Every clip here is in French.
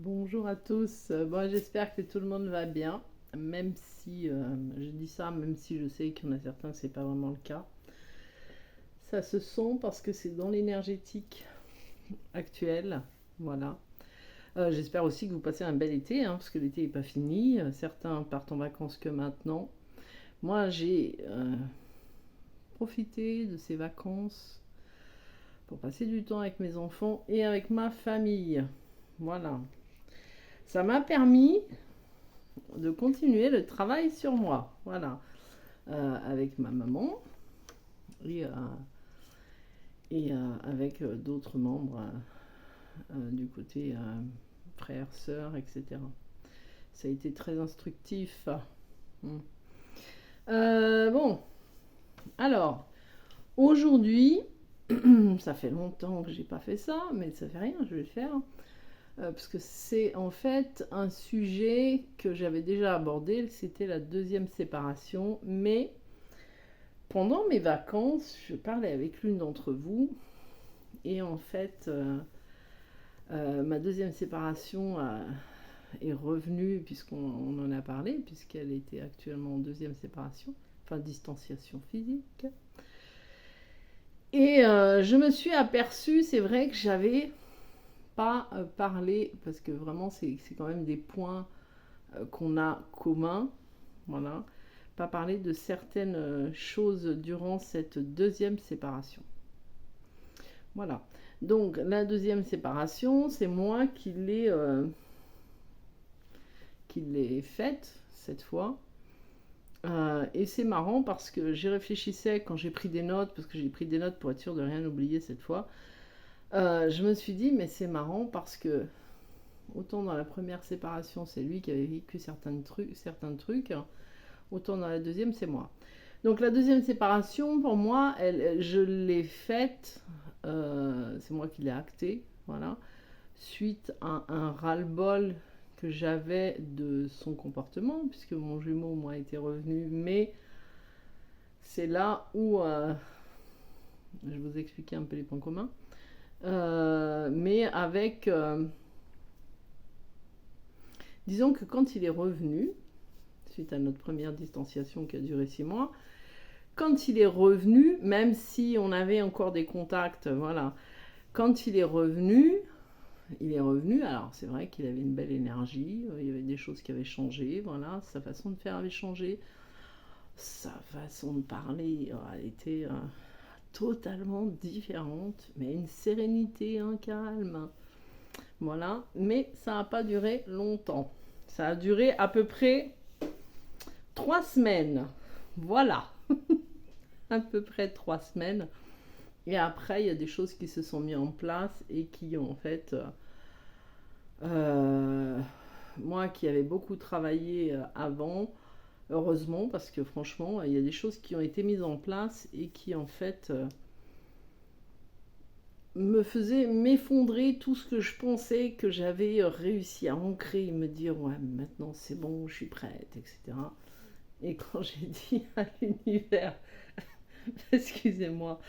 Bonjour à tous. Bon, j'espère que tout le monde va bien, même si je dis ça, même si je sais qu'il y en a certains que c'est pas vraiment le cas. Ça se sent parce que c'est dans l'énergétique actuelle, voilà. J'espère aussi que vous passez un bel été, hein, parce que l'été n'est pas fini. Certains partent en vacances que maintenant. Moi, j'ai profité de ces vacances pour passer du temps avec mes enfants et avec ma famille. Voilà. Ça m'a permis de continuer le travail sur moi. Voilà. Avec ma maman et, avec d'autres membres du côté frères, sœurs, etc. Ça a été très instructif. Mm. Bon, alors, aujourd'hui, ça fait longtemps que j'ai pas fait ça, mais ça fait rien, je vais le faire. Parce que c'est en fait un sujet que j'avais déjà abordé, c'était la deuxième séparation, mais pendant mes vacances, je parlais avec l'une d'entre vous, et en fait, ma deuxième séparation est revenue, puisqu'on en a parlé, puisqu'elle était actuellement en deuxième séparation, enfin distanciation physique. Et je me suis aperçue, c'est vrai que j'avais pas parlé, parce que vraiment c'est quand même des points qu'on a communs, voilà, pas parler de certaines choses durant cette deuxième séparation. Voilà. Donc la deuxième séparation, c'est moi qui l'ai faite cette fois. Et c'est marrant parce que j'y réfléchissais quand j'ai pris des notes, parce que j'ai pris des notes pour être sûre de rien oublier cette fois. Je me suis dit, mais c'est marrant parce que autant dans la première séparation, c'est lui qui avait vécu certains trucs, autant dans la deuxième, c'est moi. Donc la deuxième séparation, pour moi, je l'ai faite, c'est moi qui l'ai actée, voilà, suite à un ras-le-bol que j'avais de son comportement, puisque mon jumeau, moi, était revenu, mais c'est là où je vais vous expliquer un peu les points communs, mais avec, disons que quand il est revenu, suite à notre première distanciation qui a duré 6 mois, quand il est revenu, même si on avait encore des contacts, voilà, quand il est revenu, alors c'est vrai qu'il avait une belle énergie, il y avait des choses qui avaient changé, voilà, sa façon de faire avait changé, sa façon de parler, elle était totalement différente, mais une sérénité, un calme, voilà, mais ça n'a pas duré longtemps. Ça a duré à peu près 3 semaines, voilà, à peu près 3 semaines. Et après, il y a des choses qui se sont mises en place et qui ont en fait Euh, moi qui avais beaucoup travaillé avant, heureusement, parce que franchement, il y a des choses qui ont été mises en place et qui en fait me faisaient m'effondrer tout ce que je pensais que j'avais réussi à ancrer, me dire ouais, maintenant c'est bon, je suis prête, etc. Et quand j'ai dit à l'univers, excusez-moi,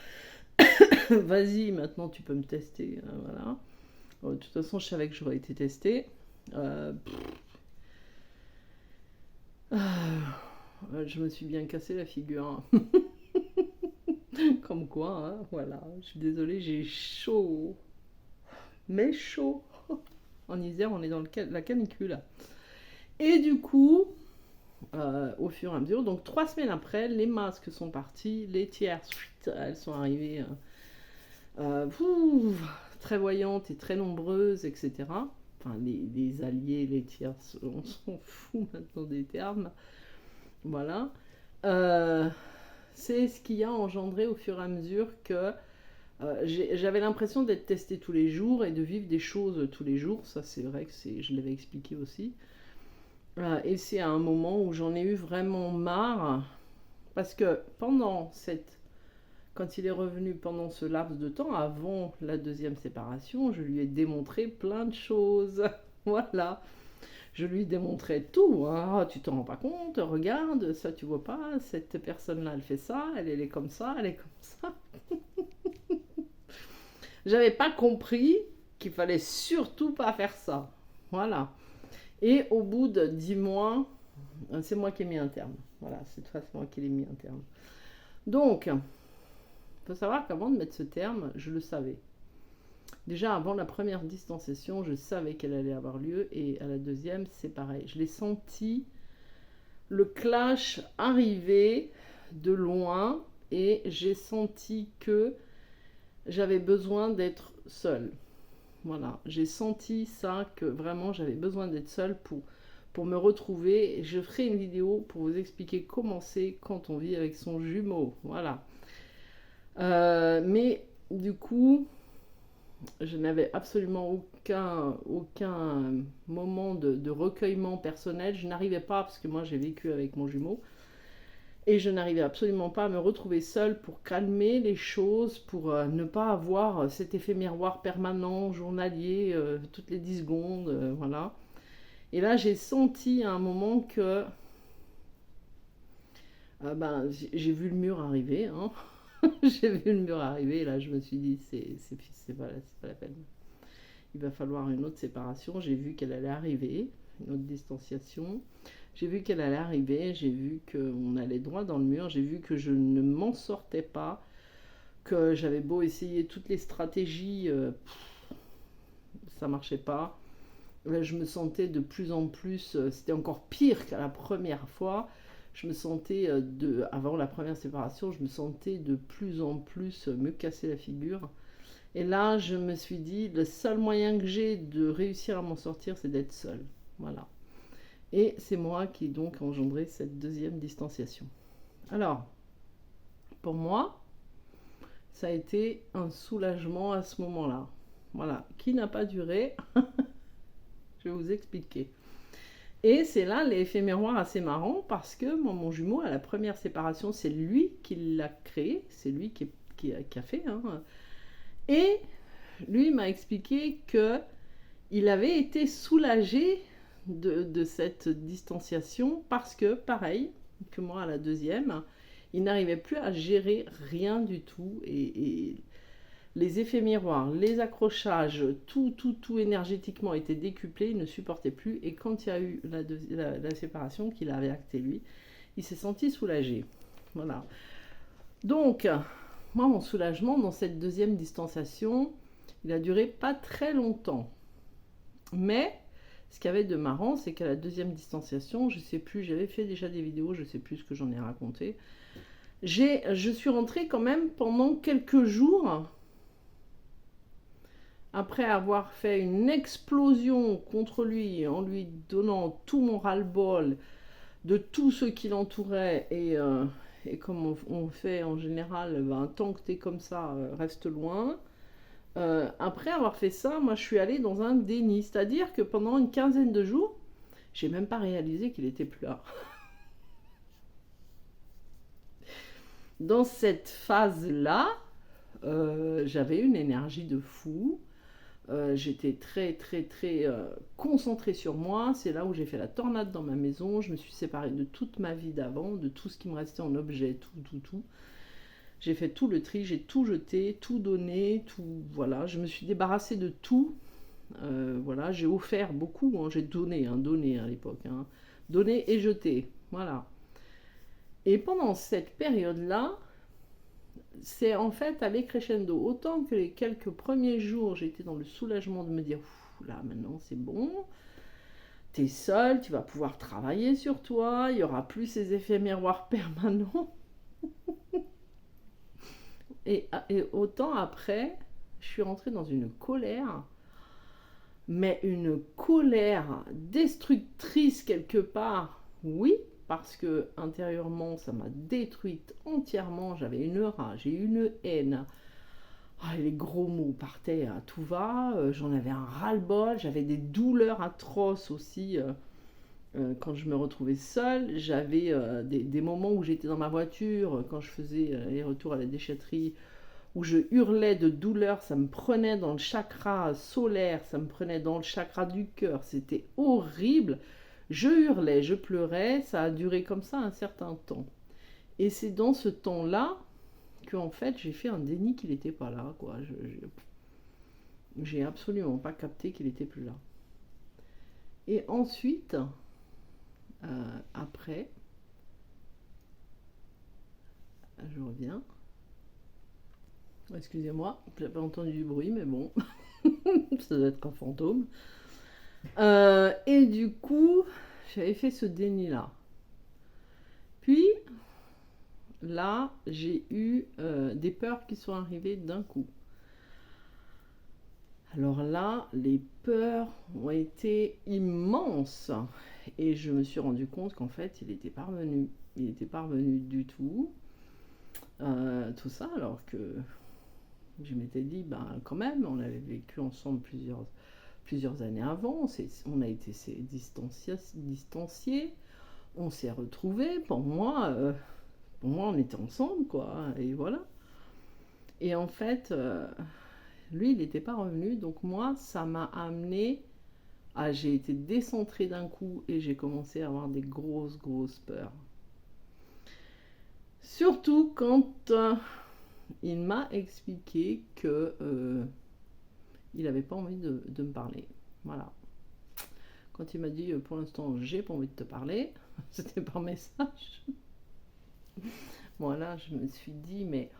vas-y, maintenant tu peux me tester, voilà. De toute façon, je savais que j'aurais été testée. Euh, je me suis bien cassé la figure. Comme quoi, hein, voilà. Je suis désolée, j'ai chaud. Mais chaud. En Isère, on est dans la canicule. Et du coup, au fur et à mesure, donc 3 semaines après, les masques sont partis, les tierces, elles sont arrivées très voyantes et très nombreuses, etc. Enfin, les alliés, les tierces, on s'en fout maintenant des termes. Voilà. Euh, c'est ce qui a engendré au fur et à mesure que j'avais l'impression d'être testée tous les jours et de vivre des choses tous les jours. Ça, c'est vrai que je l'avais expliqué aussi. Et c'est à un moment où j'en ai eu vraiment marre. Parce que quand il est revenu pendant ce laps de temps, avant la deuxième séparation, je lui ai démontré plein de choses. Voilà. Je lui démontrais tout. Hein. Ah, tu t'en rends pas compte, regarde, ça tu vois pas, cette personne-là elle fait ça, elle est comme ça, elle est comme ça. J'avais pas compris qu'il fallait surtout pas faire ça. Voilà. Et au bout de 10 mois, c'est moi qui ai mis un terme. Voilà, cette fois, c'est moi qui l'ai mis un terme. Donc, il faut savoir qu'avant de mettre ce terme, je le savais. Déjà, avant la première distanciation, je savais qu'elle allait avoir lieu. Et à la deuxième, c'est pareil. Je l'ai senti, le clash arriver de loin. Et j'ai senti que j'avais besoin d'être seule. Voilà, j'ai senti ça, que vraiment j'avais besoin d'être seule pour me retrouver. Je ferai une vidéo pour vous expliquer comment c'est quand on vit avec son jumeau. Voilà. Mais du coup, je n'avais absolument aucun moment de recueillement personnel. Je n'arrivais pas, parce que moi j'ai vécu avec mon jumeau, et je n'arrivais absolument pas à me retrouver seule pour calmer les choses, pour ne pas avoir cet effet miroir permanent, journalier, toutes les 10 secondes, voilà. Et là, j'ai senti à un moment que j'ai vu le mur arriver, hein. J'ai vu le mur arriver, et là, je me suis dit, c'est pas la peine. Il va falloir une autre séparation. J'ai vu qu'elle allait arriver, une autre distanciation. J'ai vu qu'elle allait arriver, j'ai vu qu'on allait droit dans le mur, j'ai vu que je ne m'en sortais pas, que j'avais beau essayer toutes les stratégies, ça marchait pas. Là, je me sentais de plus en plus, c'était encore pire qu'à la première fois. Je me sentais, avant la première séparation, je me sentais de plus en plus me casser la figure. Et là, je me suis dit, le seul moyen que j'ai de réussir à m'en sortir, c'est d'être seule. Voilà. Et c'est moi qui donc engendré cette deuxième distanciation. Alors, pour moi, ça a été un soulagement à ce moment-là. Voilà, qui n'a pas duré. Je vais vous expliquer. Et c'est là l'effet miroir assez marrant parce que mon jumeau, à la première séparation, c'est lui qui l'a créé, c'est lui qui a fait. Hein. Et lui m'a expliqué que il avait été soulagé de cette distanciation parce que, pareil que moi à la deuxième, il n'arrivait plus à gérer rien du tout. Et les effets miroirs, les accrochages, tout énergétiquement était décuplé, il ne supportait plus. Et quand il y a eu la séparation qu'il avait actée lui, il s'est senti soulagé. Voilà. Donc, moi, mon soulagement dans cette deuxième distanciation, il a duré pas très longtemps. Mais ce qu'il y avait de marrant, c'est qu'à la deuxième distanciation, je sais plus, j'avais fait déjà des vidéos, je sais plus ce que j'en ai raconté. Je suis rentrée quand même pendant quelques jours, après avoir fait une explosion contre lui, en lui donnant tout mon ras-le-bol de tous ceux qui l'entouraient, et comme on fait en général, tant que t'es comme ça, reste loin. Après avoir fait ça, moi je suis allée dans un déni, c'est-à-dire que pendant une quinzaine de jours, j'ai même pas réalisé qu'il était plus là. Dans cette phase-là, j'avais une énergie de fou. J'étais très concentrée sur moi. C'est là où j'ai fait la tornade dans ma maison. Je me suis séparée de toute ma vie d'avant, de tout ce qui me restait en objet, tout. J'ai fait tout le tri, j'ai tout jeté, tout donné, tout, voilà. Je me suis débarrassée de tout. Voilà, j'ai offert beaucoup, hein, j'ai donné à l'époque. Hein. Donné et jeté, voilà. Et pendant cette période-là, c'est en fait allé crescendo. Autant que les quelques premiers jours, j'étais dans le soulagement de me dire, là maintenant c'est bon, t'es seule, tu vas pouvoir travailler sur toi, il n'y aura plus ces effets miroirs permanents. Et autant après, je suis rentrée dans une colère, mais une colère destructrice quelque part, oui, parce que intérieurement ça m'a détruite entièrement, j'avais une rage et une haine. Les gros mots partaient à tout va, j'en avais un ras-le-bol, j'avais des douleurs atroces aussi quand je me retrouvais seule. J'avais des moments où j'étais dans ma voiture, quand je faisais les retours à la déchetterie, où je hurlais de douleur, ça me prenait dans le chakra solaire, ça me prenait dans le chakra du cœur, c'était horrible. Je hurlais, je pleurais, ça a duré comme ça un certain temps. Et c'est dans ce temps-là que en fait j'ai fait un déni qu'il n'était pas là, quoi. J'ai absolument pas capté qu'il était plus là. Et ensuite, après, je reviens. Excusez-moi, j'ai pas entendu du bruit, mais bon, ça doit être un fantôme. Et du coup, j'avais fait ce déni-là. Puis, là, j'ai eu des peurs qui sont arrivées d'un coup. Alors là, les peurs ont été immenses. Et je me suis rendu compte qu'en fait, il n'était pas revenu. Il n'était pas revenu du tout. Tout ça, alors que je m'étais dit, ben quand même, on avait vécu ensemble plusieurs années avant. On a été distanciés. On s'est retrouvés. Pour moi, on était ensemble, quoi. Et voilà. Et en fait, lui, il n'était pas revenu. Donc moi, ça m'a amené à... J'ai été décentrée d'un coup et j'ai commencé à avoir des grosses peurs. Surtout quand il m'a expliqué que il n'avait pas envie de me parler. Voilà. Quand il m'a dit pour l'instant j'ai pas envie de te parler, c'était par message. Voilà, je me suis dit mais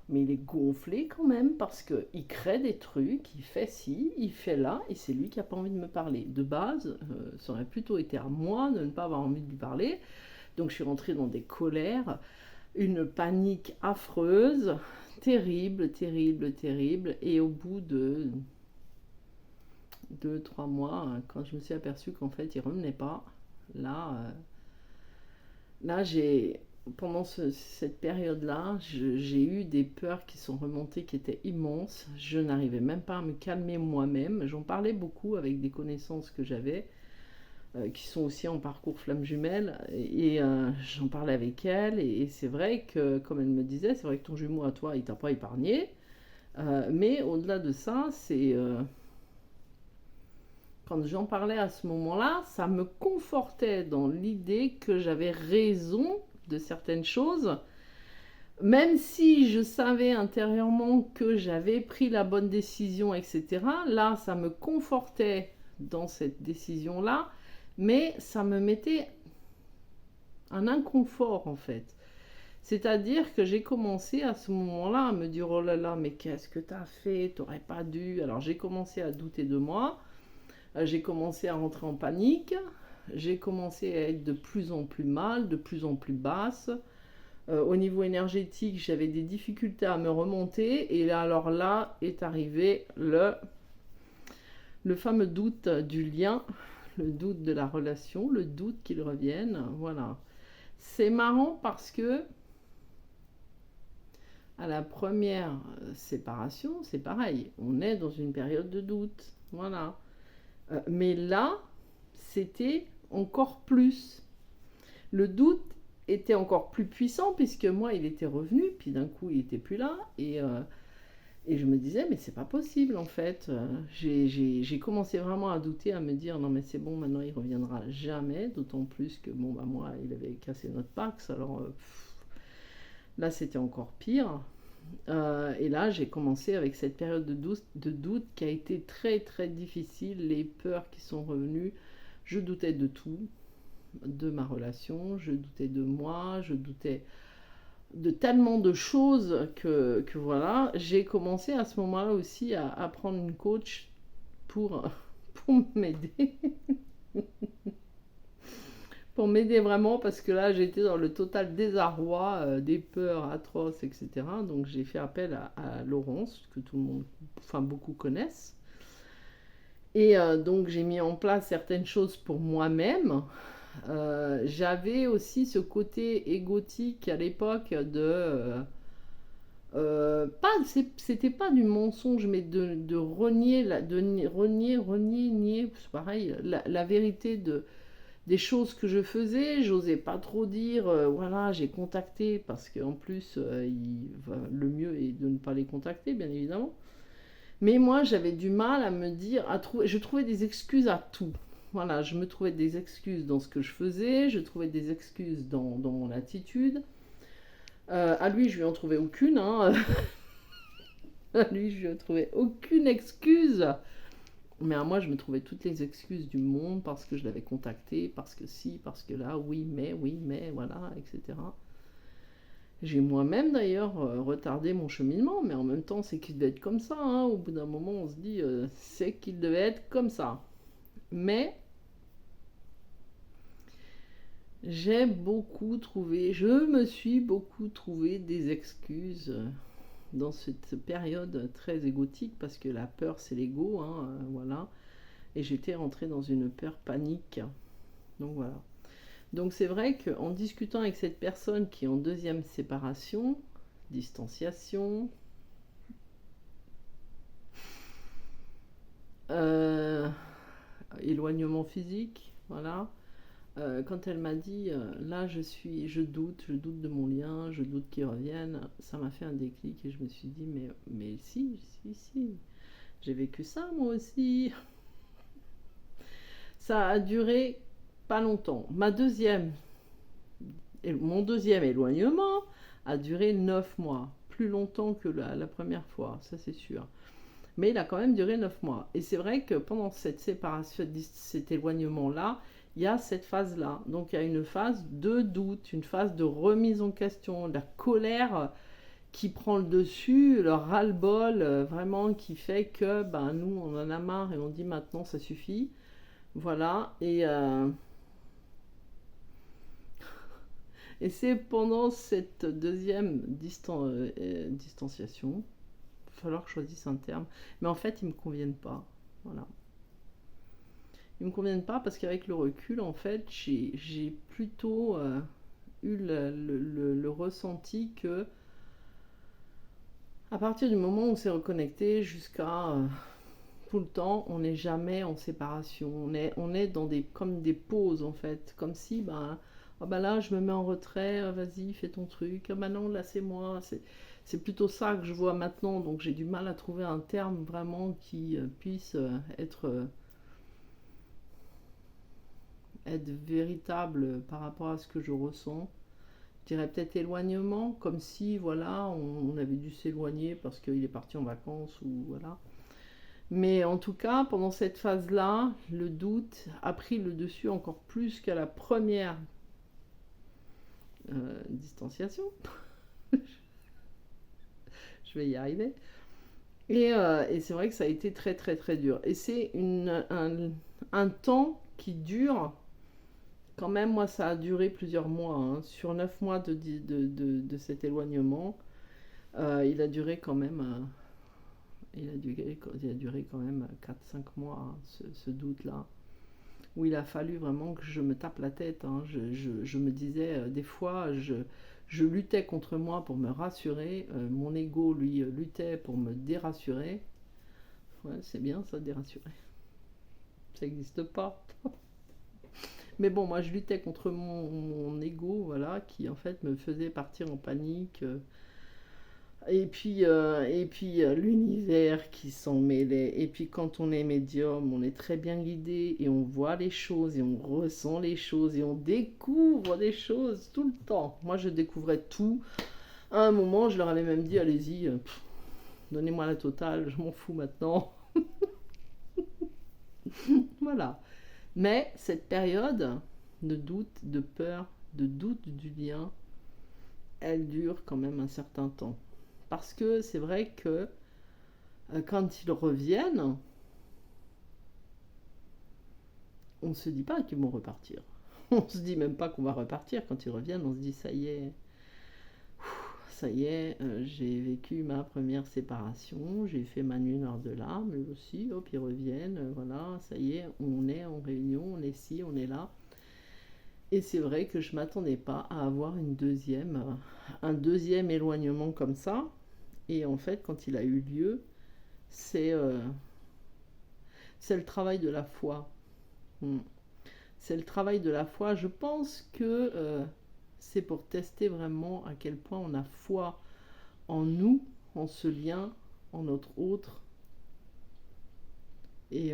il est gonflé quand même parce qu'il crée des trucs, il fait ci, il fait là, et c'est lui qui n'a pas envie de me parler. De base, ça aurait plutôt été à moi de ne pas avoir envie de lui parler. Donc je suis rentrée dans des colères, une panique affreuse, terrible. Et au bout de 2-3 mois, quand je me suis aperçue qu'en fait il revenait pas, là pendant cette période-là, j'ai eu des peurs qui sont remontées, qui étaient immenses. Je n'arrivais même pas à me calmer moi-même. J'en parlais beaucoup avec des connaissances que j'avais, qui sont aussi en parcours flamme jumelle, et j'en parlais avec elles, et c'est vrai que, comme elle me disait, c'est vrai que ton jumeau à toi, il t'a pas épargné, mais au-delà de ça, c'est... quand j'en parlais à ce moment-là, ça me confortait dans l'idée que j'avais raison de certaines choses, même si je savais intérieurement que j'avais pris la bonne décision, etc. Là, ça me confortait dans cette décision-là, mais ça me mettait un inconfort en fait. C'est-à-dire que j'ai commencé à ce moment-là à me dire oh là là, mais qu'est-ce que t'as fait? T'aurais pas dû. Alors j'ai commencé à douter de moi, j'ai commencé à rentrer en panique, j'ai commencé à être de plus en plus mal, de plus en plus basse. Au niveau énergétique, j'avais des difficultés à me remonter, et là, alors là est arrivé le fameux doute du lien, le doute de la relation, le doute qu'il revienne, voilà. C'est marrant parce que à la première séparation, c'est pareil, on est dans une période de doute, voilà. Mais là, c'était encore plus. Le doute était encore plus puissant puisque moi, il était revenu, puis d'un coup, il était plus là, et je me disais, mais c'est pas possible en fait. J'ai commencé vraiment à douter, à me dire, non mais c'est bon, maintenant il reviendra jamais, d'autant plus que, bon, bah moi, il avait cassé notre Pax, alors là, c'était encore pire. Et là, j'ai commencé avec cette période de doute qui a été très difficile, les peurs qui sont revenues. Je doutais de tout, de ma relation, je doutais de moi, je doutais de tellement de choses que voilà. J'ai commencé à ce moment-là aussi à prendre une coach pour m'aider. Pour m'aider vraiment, parce que là j'étais dans le total désarroi, des peurs atroces, etc. Donc j'ai fait appel à Laurence, que tout le monde, enfin beaucoup connaissent. Et donc j'ai mis en place certaines choses pour moi-même. J'avais aussi ce côté égotique à l'époque de... c'était pas du mensonge, mais de renier, nier, c'est pareil, la vérité des choses que je faisais. J'osais pas trop dire, voilà, j'ai contacté, parce qu'en plus, le mieux est de ne pas les contacter, bien évidemment. Mais moi, j'avais du mal à me dire, je trouvais des excuses à tout. Voilà, je me trouvais des excuses dans ce que je faisais, je trouvais des excuses dans mon attitude. À lui, je lui en trouvais aucune. Hein. À lui, je lui ai trouvé aucune excuse. Mais à moi, je me trouvais toutes les excuses du monde parce que je l'avais contacté, parce que si, parce que là, oui, mais, voilà, etc. J'ai moi-même d'ailleurs retardé mon cheminement, mais en même temps, c'est qu'il devait être comme ça, hein. Au bout d'un moment, on se dit, c'est qu'il devait être comme ça. Mais je me suis beaucoup trouvé des excuses dans cette période très égotique, parce que la peur, c'est l'ego, hein, voilà. Et j'étais rentrée dans une peur panique. Donc voilà. Donc c'est vrai qu'en discutant avec cette personne qui est en deuxième séparation, distanciation, euh, éloignement physique, voilà. Quand elle m'a dit, là je doute de mon lien, je doute qu'il revienne, ça m'a fait un déclic et je me suis dit, mais si, j'ai vécu ça moi aussi. Ça a duré pas longtemps. Mon deuxième éloignement a duré 9 mois, plus longtemps que la première fois, ça c'est sûr. Mais il a quand même duré 9 mois. Et c'est vrai que pendant cette séparation, cet éloignement-là, il y a cette phase-là. Donc il y a une phase de doute, une phase de remise en question, de la colère qui prend le dessus, le ras-le-bol vraiment qui fait que ben, nous, on en a marre et on dit maintenant ça suffit. Voilà. Et c'est pendant cette deuxième distanciation, il va falloir que je choisisse un terme, mais en fait, ils ne me conviennent pas. Voilà. Ils ne me conviennent pas parce qu'avec le recul, en fait, j'ai plutôt eu le ressenti que à partir du moment où on s'est reconnecté jusqu'à tout le temps, on n'est jamais en séparation. On est dans comme des pauses en fait, comme si ben, ah ben là je me mets en retrait, vas-y fais ton truc, ah ben non là c'est moi. C'est plutôt ça que je vois maintenant, donc j'ai du mal à trouver un terme vraiment qui puisse être véritable par rapport à ce que je ressens. Je dirais peut-être éloignement, comme si voilà on avait dû s'éloigner parce qu'il est parti en vacances ou voilà. Mais en tout cas, pendant cette phase-là, le doute a pris le dessus encore plus qu'à la première distanciation. Je vais y arriver. Et c'est vrai que ça a été très très très dur. Et c'est un temps qui dure. Quand même, moi, ça a duré plusieurs mois. Hein. Sur 9 mois de cet éloignement, il a duré quand même il a duré quand même 4-5 mois, hein, ce doute-là, où il a fallu vraiment que je me tape la tête. Hein. Je me disais, des fois, je luttais contre moi pour me rassurer, mon ego, lui, luttait pour me dérassurer. Ouais, c'est bien ça, dérassurer. Ça n'existe pas. Mais bon, moi, je luttais contre mon ego, voilà, qui en fait me faisait partir en panique. Et puis l'univers qui s'en mêlait. Et puis quand on est médium, on est très bien guidé et on voit les choses et on ressent les choses et on découvre des choses tout le temps. Moi, je découvrais tout. À un moment, je leur avais même dit, allez-y, donnez-moi la totale, je m'en fous maintenant. Voilà. Mais cette période de doute, de peur, de doute du lien, elle dure quand même un certain temps. Parce que c'est vrai que quand ils reviennent, on ne se dit pas qu'ils vont repartir. On se dit même pas qu'on va repartir. Quand ils reviennent, on se dit ça y est, j'ai vécu ma première séparation, j'ai fait ma nuit noire de larmes, eux aussi, hop, ils reviennent, voilà, ça y est, on est en réunion, on est ci, on est là. Et c'est vrai que je m'attendais pas à avoir un deuxième éloignement comme ça. Et en fait, quand il a eu lieu, c'est c'est le travail de la foi. Hmm. C'est le travail de la foi. Je pense que c'est pour tester vraiment à quel point on a foi en nous, en ce lien, en notre autre. Et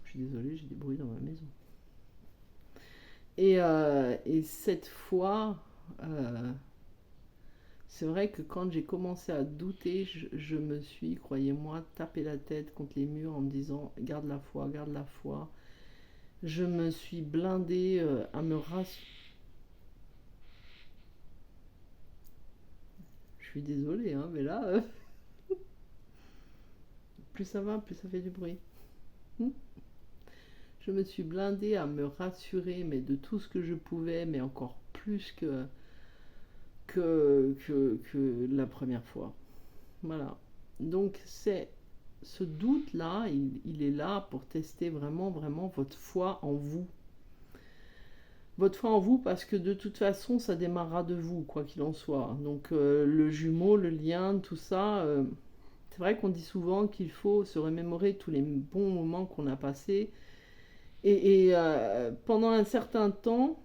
je suis désolée, j'ai des bruits dans ma maison. Et cette foi, c'est vrai que quand j'ai commencé à douter, je me suis, croyez-moi, tapé la tête contre les murs en me disant garde la foi, garde la foi. Je me suis blindée à me rassurer. Je suis désolée, hein, mais là, plus ça va, plus ça fait du bruit. Hmm. Je me suis blindée à me rassurer, mais de tout ce que je pouvais, mais encore plus que la première fois. Voilà. Donc c'est ce doute-là, il est là pour tester vraiment, vraiment votre foi en vous. Votre foi en vous, parce que de toute façon, ça démarrera de vous, quoi qu'il en soit. Donc le jumeau, le lien, tout ça, c'est vrai qu'on dit souvent qu'il faut se remémorer tous les bons moments qu'on a passés. Et pendant un certain temps,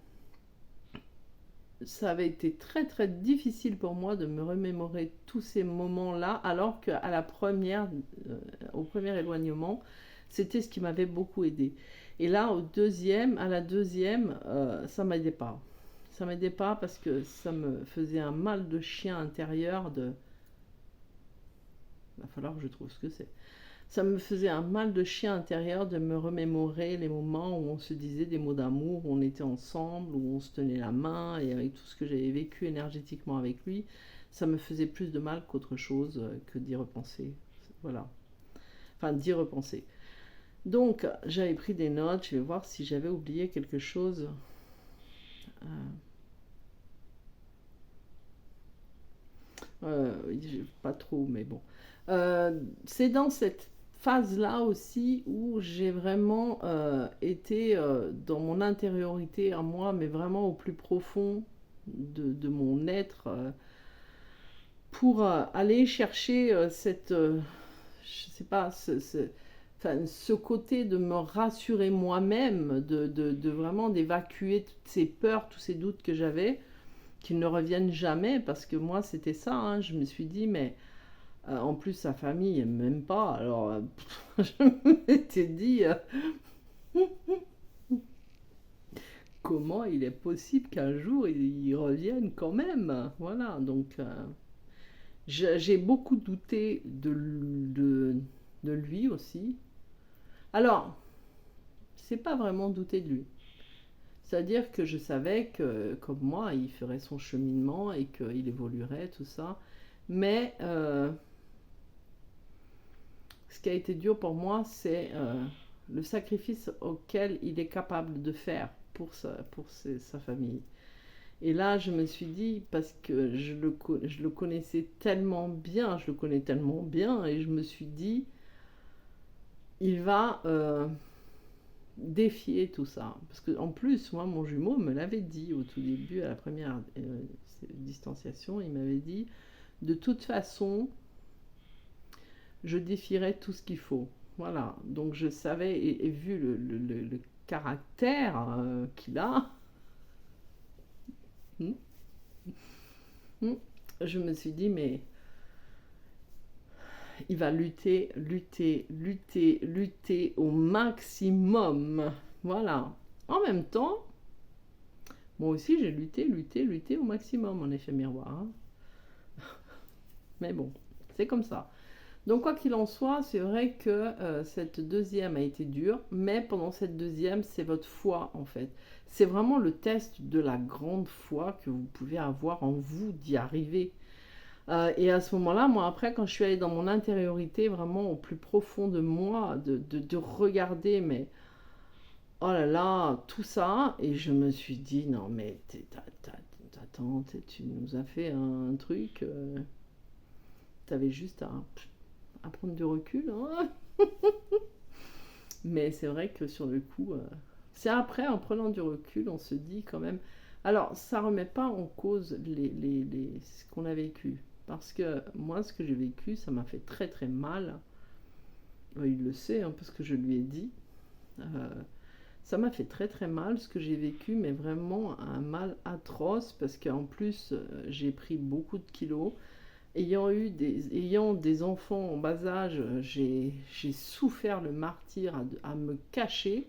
ça avait été très très difficile pour moi de me remémorer tous ces moments-là, alors qu'à la première, au premier éloignement, c'était ce qui m'avait beaucoup aidé. Et là, à la deuxième, ça m'aidait pas. Ça m'aidait pas parce que ça me faisait un mal de chien intérieur de. Il va falloir que je trouve ce que c'est. Ça me faisait un mal de chien intérieur de me remémorer les moments où on se disait des mots d'amour, où on était ensemble, où on se tenait la main, et avec tout ce que j'avais vécu énergétiquement avec lui, ça me faisait plus de mal qu'autre chose que d'y repenser. Voilà. Enfin, d'y repenser. Donc, j'avais pris des notes, je vais voir si j'avais oublié quelque chose. Pas trop, mais bon. C'est dans cette phase-là aussi où j'ai vraiment été dans mon intériorité à moi, mais vraiment au plus profond de mon être, pour aller chercher je sais pas, enfin, ce côté de me rassurer moi-même, de vraiment d'évacuer toutes ces peurs, tous ces doutes que j'avais, qu'ils ne reviennent jamais, parce que moi c'était ça, hein, je me suis dit, mais en plus sa famille aime même pas, alors je m'étais dit, comment il est possible qu'un jour il revienne quand même, voilà, donc j'ai beaucoup douté de lui aussi. Alors, c'est pas vraiment douter de lui. C'est-à-dire que je savais que, comme moi, il ferait son cheminement et qu'il évoluerait, tout ça. Mais ce qui a été dur pour moi, c'est le sacrifice auquel il est capable de faire sa famille. Et là, je me suis dit, parce que je le connaissais tellement bien, je le connais tellement bien, et je me suis dit, il va défier tout ça. Parce qu'en plus, moi, mon jumeau me l'avait dit au tout début, à la première distanciation, il m'avait dit, de toute façon, je défierai tout ce qu'il faut. Voilà, donc je savais, et vu le caractère qu'il a, hmm, hmm, je me suis dit, mais il va lutter, lutter, lutter, lutter au maximum. Voilà. En même temps, moi aussi j'ai lutté, lutté, lutté au maximum en effet miroir. Hein. Mais bon, c'est comme ça. Donc quoi qu'il en soit, c'est vrai que cette deuxième a été dure, mais pendant cette deuxième, c'est votre foi en fait. C'est vraiment le test de la grande foi que vous pouvez avoir en vous d'y arriver. Et à ce moment-là, moi après, quand je suis allée dans mon intériorité, vraiment au plus profond de moi, de regarder, mais oh là là, tout ça, et je me suis dit, non mais attends, tu nous as fait un truc, t'avais juste à prendre du recul, hein. Mais c'est vrai que sur le coup, c'est après, en prenant du recul, on se dit quand même. Alors, ça remet pas en cause ce qu'on a vécu. Parce que moi, ce que j'ai vécu, ça m'a fait très très mal. Il le sait, hein, parce que je lui ai dit. Euh, Ça m'a fait très très mal ce que j'ai vécu, mais vraiment un mal atroce, parce qu'en plus, j'ai pris beaucoup de kilos. Ayant des enfants en bas âge, j'ai souffert le martyre à me cacher.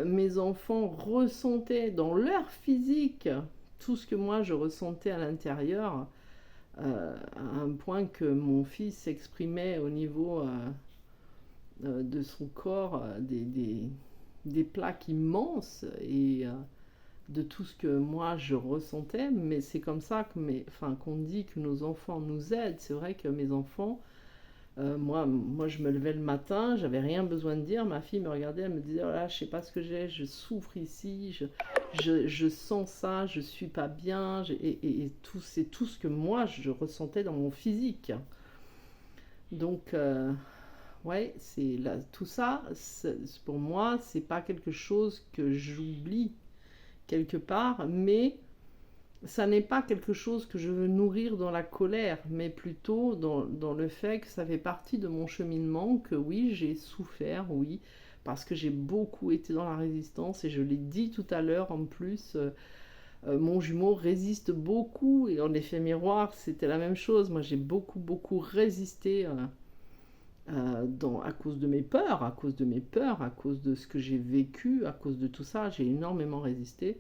Mes enfants ressentaient dans leur physique tout ce que moi je ressentais à l'intérieur. à un point que mon fils s'exprimait au niveau de son corps, des plaques immenses et de tout ce que moi je ressentais, mais c'est comme ça que qu'on dit que nos enfants nous aident. C'est vrai que mes enfants, moi je me levais le matin, j'avais rien besoin de dire, ma fille me regardait, elle me disait, oh là, je sais pas ce que j'ai, je souffre ici, je sens ça, je suis pas bien, et tout, c'est tout ce que moi je ressentais dans mon physique. Donc, ouais, tout ça, pour moi, c'est pas quelque chose que j'oublie quelque part, mais ça n'est pas quelque chose que je veux nourrir dans la colère, mais plutôt dans le fait que ça fait partie de mon cheminement, que oui, j'ai souffert, oui, parce que j'ai beaucoup été dans la résistance, et je l'ai dit tout à l'heure en plus, mon jumeau résiste beaucoup, et en effet miroir, c'était la même chose, moi j'ai beaucoup résisté à cause de mes peurs, à cause de mes peurs, à cause de ce que j'ai vécu, à cause de tout ça, j'ai énormément résisté.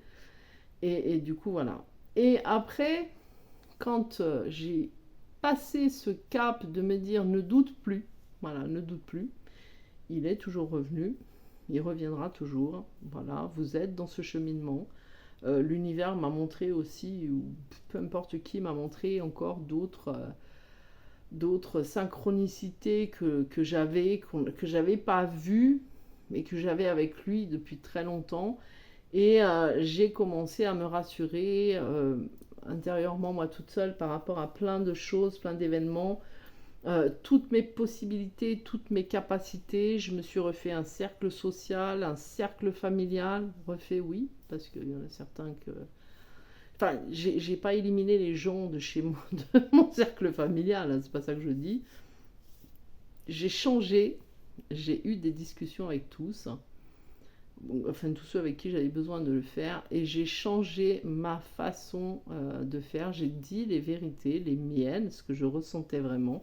Et du coup, voilà. Et après, quand j'ai passé ce cap de me dire ne doute plus, voilà, ne doute plus, il est toujours revenu, il reviendra toujours, voilà, vous êtes dans ce cheminement. L'univers m'a montré aussi, ou peu importe qui m'a montré encore d'autres synchronicités que j'avais pas vues, mais que j'avais avec lui depuis très longtemps. Et j'ai commencé à me rassurer intérieurement, moi toute seule, par rapport à plein de choses, plein d'événements, toutes mes possibilités, toutes mes capacités. Je me suis refait un cercle social, un cercle familial. Refait, oui, parce qu'il y en a certains que... Enfin, j'ai pas éliminé les gens de chez moi, de mon cercle familial, hein, c'est pas ça que je dis. J'ai changé, j'ai eu des discussions avec tous, enfin tous ceux avec qui j'avais besoin de le faire, et j'ai changé ma façon de faire. J'ai dit les vérités, les miennes, ce que je ressentais vraiment,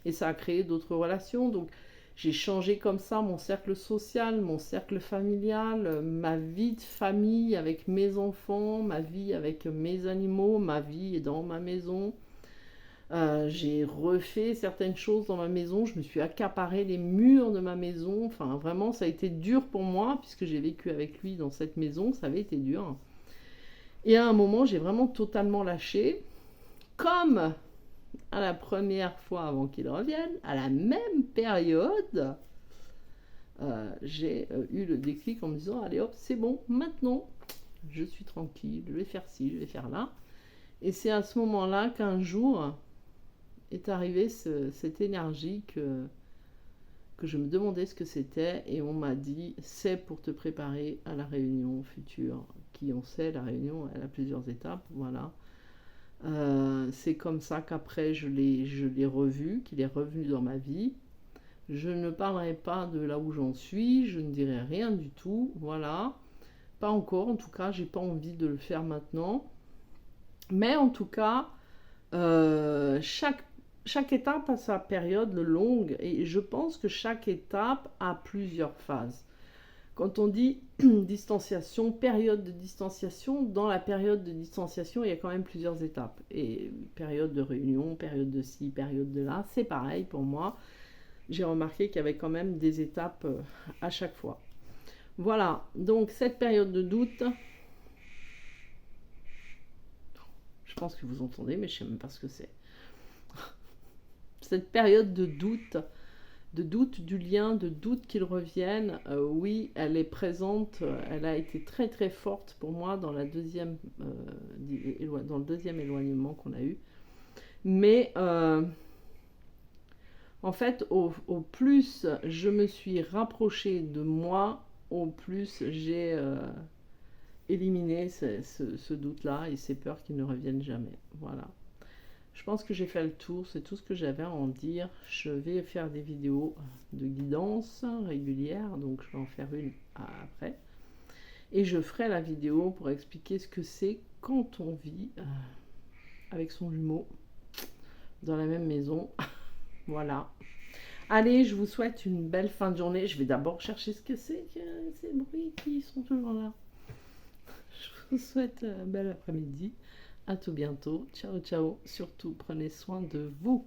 et ça a créé d'autres relations. Donc j'ai changé comme ça mon cercle social, mon cercle familial, ma vie de famille avec mes enfants, ma vie avec mes animaux, ma vie dans ma maison. J'ai refait certaines choses dans ma maison, je me suis accaparé les murs de ma maison, enfin vraiment ça a été dur pour moi puisque j'ai vécu avec lui dans cette maison, ça avait été dur. Et à un moment j'ai vraiment totalement lâché, comme à la première fois avant qu'il revienne, à la même période, j'ai eu le déclic en me disant allez hop c'est bon, maintenant je suis tranquille, je vais faire ci, je vais faire là. Et c'est à ce moment-là qu'un jour est arrivée cette énergie que je me demandais ce que c'était, et on m'a dit c'est pour te préparer à la réunion future. Qui on sait, la réunion elle a plusieurs étapes, voilà. C'est comme ça qu'après je l'ai revu, qu'il est revenu dans ma vie. Je ne parlerai pas de là où j'en suis, je ne dirai rien du tout, voilà. Pas encore, en tout cas, j'ai pas envie de le faire maintenant. Mais en tout cas, chaque étape a sa période longue, et je pense que chaque étape a plusieurs phases. Quand on dit distanciation, période de distanciation, dans la période de distanciation, il y a quand même plusieurs étapes. Et période de réunion, période de ci, période de là, c'est pareil pour moi. J'ai remarqué qu'il y avait quand même des étapes à chaque fois. Voilà, donc cette période de doute, je pense que vous entendez, mais je ne sais même pas ce que c'est. Cette période de doute du lien, de doute qu'il revienne, oui, elle est présente, elle a été très très forte pour moi dans le deuxième éloignement qu'on a eu. Mais en fait, au plus je me suis rapprochée de moi, au plus j'ai éliminé ce doute-là et ces peurs qui ne reviennent jamais. Voilà. Je pense que j'ai fait le tour, c'est tout ce que j'avais à en dire. Je vais faire des vidéos de guidance régulières, donc je vais en faire une après. Et je ferai la vidéo pour expliquer ce que c'est quand on vit avec son jumeau dans la même maison. Voilà. Allez, je vous souhaite une belle fin de journée. Je vais d'abord chercher ce que c'est, ces bruits qui sont toujours là. Je vous souhaite un bel après-midi. À tout bientôt. Ciao, ciao. Surtout, prenez soin de vous.